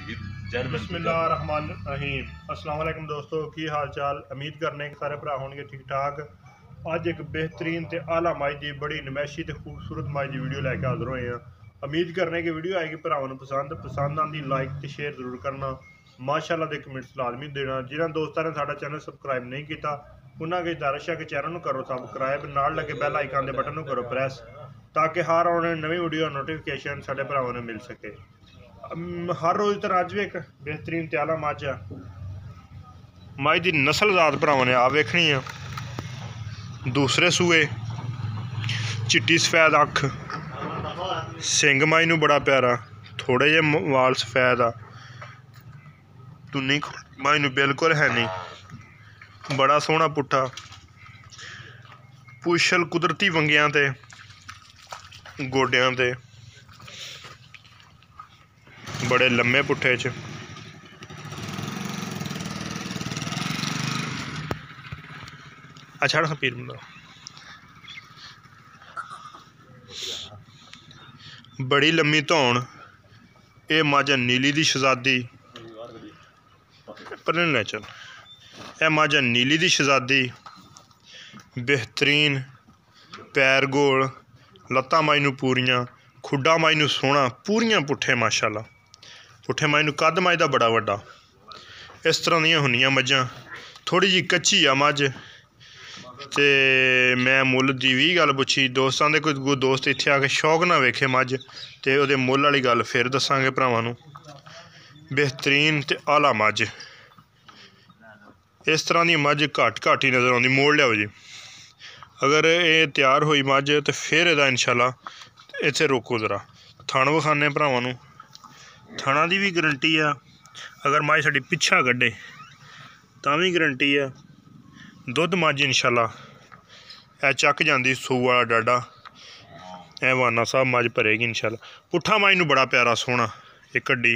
बिस्मिल्लाहिर्रहमानिर्रहीम। अस्सलाम वालेकुम दोस्तों, की हाल चाल। उम्मीद करने के सारे भरा होंगे ठीक ठाक। अज एक बेहतरीन ते आला माई की बड़ी नमैशी ते खूबसूरत माई की वीडियो लैके हाजिर होए हैं। उम्मीद करने की वीडियो आएगी भरावां नूं पसंद आंदी लाइक ते शेयर जरूर करना। माशाअल्लाह दे कमेंट्स लाजमी देना। जिन्हां दोस्तां ने साडा चैनल सबसक्राइब नहीं किया उन्हां अगे गुजारिश है कि चैनल नूं करो सबसक्राइब, नाल लगे बैल आइकन के बटन नूं करो प्रेस, ताकि हर आने नवी वीडियो नोटिफिकेशन साडे भरावां नूं मिल सके। हर रोज़ तरह अज भी एक बेहतरीन त्याला मझ आ मझ की नस्ल जात भरावां ने आप वेखनी है। दूसरे सूए चिट्टी सफेद अख, सिंग माई नूं बड़ा प्यारा, थोड़े जे वाल सफेद आ, तुन्नी माई नूं बिल्कुल है नहीं, बड़ा सोहना पुट्ठा पुछल कुदरती वंगियां ते गोडियां ते बड़े लम्मे पुट्ठे च। अच्छा पीर बंदा बड़ी लम्मी धौन। ये मझ नीली दी शहजादी पर चल यह मझ नीली दी शहजादी, बेहतरीन पैर गोल, लत्तां माई नूं पूरियां, खुड्डा माई नूं सोहना, पूरियां पुट्ठे माशाअल्लाह। पुट्ठे माई नूं कद मझ दा बड़ा वड्डा। इस तरह दियां हुंदियां मझां। थोड़ी जी कच्ची आ मझ ते मैं मुल दी भी गल पुछी दोस्तां दे, कोई दोस्त इत्थे आके शौक ना वेखे मझ ते ओहदे मुल वाली गल फिर दस्सांगे भरावां नूं। बेहतरीन ते आला मझ। इस तरह की मझ घट ही नज़र आती। मोड़ लियाओ जी। अगर ये तैयार हुई मझ तो फिर एदा इंशाअल्लाह इत्थे रोको जरा थण विखाने भरावां नूं। थणा की भी गरंटी आ। अगर मझ साडी पिछा कड्ढे तां भी गरंटी आ। दुध मझ इंशाअल्लाह ए चक जाती सूआ वाला डाडा। ए वाना साहब मझ भरेगी इंशाअल्लाह। पुट्ठा मझ नूं बड़ा प्यारा सोहना, एक कड्डी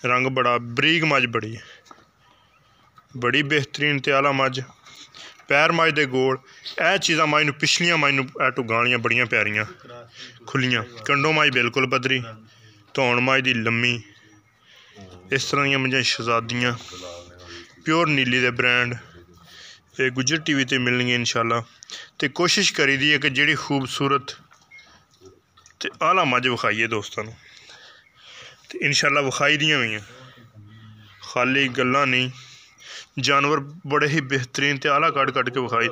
रंग बड़ा बरीक मझ बड़ी बेहतरीन ते आला मझ। पैर मझ दे गोल। ए चीज़ां मझ नूं पिछलियां मझ नूं टुगालियां बड़ियां प्यारियां खुलियां। कंडों मझ बिल्कुल पद्धरी, धौन मझ दी लम्मी। इस तरह दियां मझां शहजादियां प्योर नीली दे ब्रांड ये गुजर टीवी ते मिलणगियां इंशाअल्लाह। तो कोशिश करी दी है कि जिहड़ी खूबसूरत ते आला मझ विखाइए दोस्तां नूं ते इंशाअल्लाह विखाई दियां हुई खाली गल्लां नहीं। जानवर बड़े ही बेहतरीन ते आला कट के विखाई,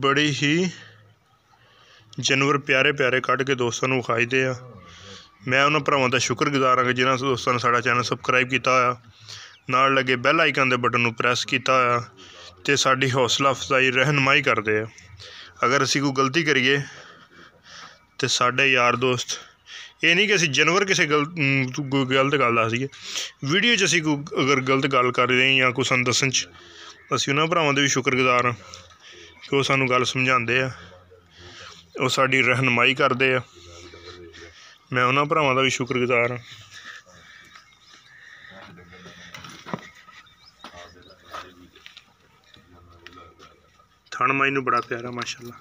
बड़ी ही जानवर प्यारे प्यारे कट के दोस्तों नूं विखाई दे आ। मैं उन्होंने भरावां दा शुक्रगुजार हाँ कि जिन्होंने दोस्तों ने साडा चैनल सबसक्राइब किया होया, नाल लगे बैल आइकन के बटन नूं प्रेस किया होया ते साडी हौसला अफजाई रहनुमाई करते हैं। अगर असी कोई गलती करिए तो साडे यार दोस्त ये नहीं कि असी जानवर किसी गलत गल दस दईए, वीडियो च असी कोई अगर गलत गल कर रहे हैं या कुछ दसन च असी उन्होंने भरावां दे भी शुक्रगुजार हाँ कि वो सानू गल समझाते हैं, वो साडी रहनुमाई करते हैं। मैं उन्होंने भरावां दा भी शुक्रगुजार हाँ। थण माई नूं बड़ा प्यारा माशाअल्लाह।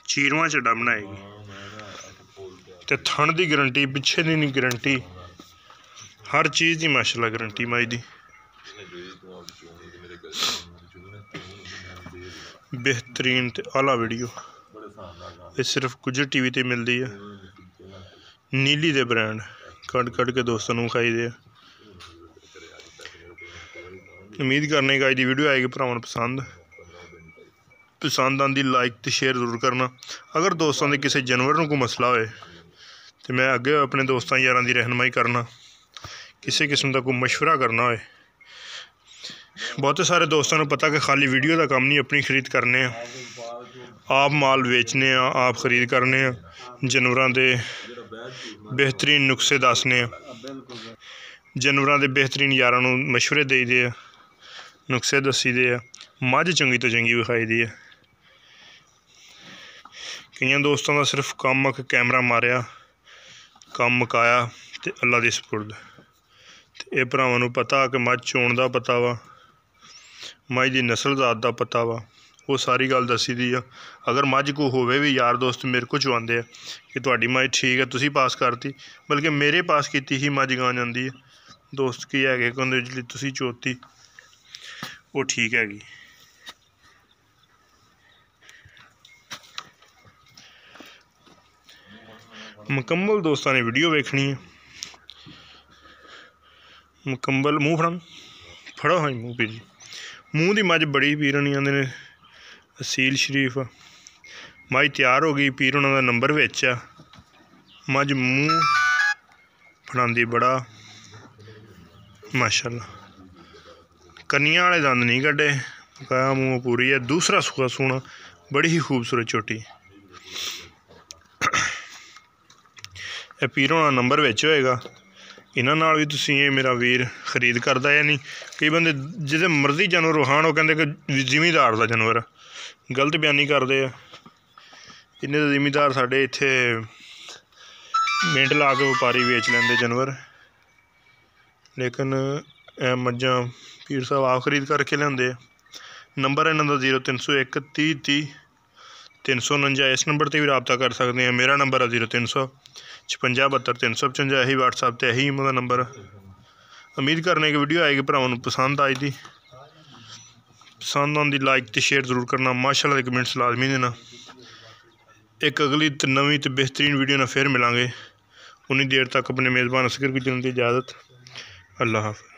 चीरवां चड्डा बनाएगी ते थण की गारंटी, पिछे की नहीं गारंटी, हर चीज़ की माशाअल्लाह गारंटी माई दी। बेहतरीन ते आला वीडियो ये सिर्फ गुजर टीवी ते मिलती है। नीली दे ब्रांड कट के दोस्तों नूं खाई दे। उम्मीद करने की अज की वीडियो आएगी भरावां पसंद आंदी लाइक तो शेयर जरूर करना। अगर दोस्तों के किसी जानवर को मसला होए तो मैं अगे अपने दोस्तों यारां की रहनुमाई करना, किसी किस्म का कोई मशवरा करना होए। बहुत सारे दोस्तों को पता कि खाली वीडियो का काम नहीं, अपनी खरीद करने आप माल बेचने आप खरीद करने जानवरों के बेहतरीन नुस्खे दसने, जानवरों के बेहतरीन यारां नूं मशवरे देई दे, नुस्खे दसी दे। मझ चंगी तो चंगी विखाई दी है। कई दोस्तों का सिर्फ कम आ कैमरा मारिया, कम मुकाया तो अल्लाह दी सपुर्द। ये भरावां नूं पता कि मझ चोण का पता वा, मझ की नस्ल जात का पता वा, वो सारी गल दसी दी आ। अगर मझ को होवे भी यार दोस्त मेरे को चवांदे कि तुहाडी मझ ठीक है तुसी पास करती, बल्कि मेरे पास की ही मझ गां जांदी है। दोस्त की है कहते जिसली तुसी चोती वो ठीक हैगी। मुकम्मल दोस्तों ने वीडियो वेखनी है, मुकम्मल मूँह फड़ो हाँ मूँह पी जी। मूँह की मझ बड़ी पीरनी आंदे ने असील शरीफ मझ तैयार हो गई। पीर उन्होंने नंबर विच आ। मझ मूँह फड़ांदी बड़ा माशाअल्लाह। कन्नियां वाले दंद नहीं कड्डे, बकाया मूँह पूरी है। दूसरा सूआ सूना बड़ी ही खूबसूरत झोटी। यह पीर होना नंबर विच होएगा। इन्हां नाल भी तुसीं ये मेरा वीर खरीद करदा या नहीं। कई बंदे जिहदे मर्जी जानवर वहाण वो कहंदे कि जिमीदार दा जानवर गलत बयानी करदे आ। इन्ने तो जिमीदार साडे इत्थे मिंट ला के व्यापारी बेच लैंदे जानवर, लेकिन ए मज्जां पीर साहब आप खरीद करके लिआंदे आ। नंबर इन्हां दा 0301 30 30 349। इस नंबर पर भी रबता कर सकते हैं। मेरा नंबर है 0300 56 72 355। यही व्हाट्सएप पर यही मेरा नंबर। उम्मीद करने की वीडियो आएगी भरावां पसंद आई थी। पसंद आंदी लाइक तो शेयर जरूर करना, माशाअल्लाह के कमेंट्स लाजमी देना। एक अगली नवीं तो बेहतरीन वीडियो ना फिर मिलांगे। उन्नी देर तक अपने मेज़बान असगर की देने की इजाज़त। अल्लाह हाफ़िज़।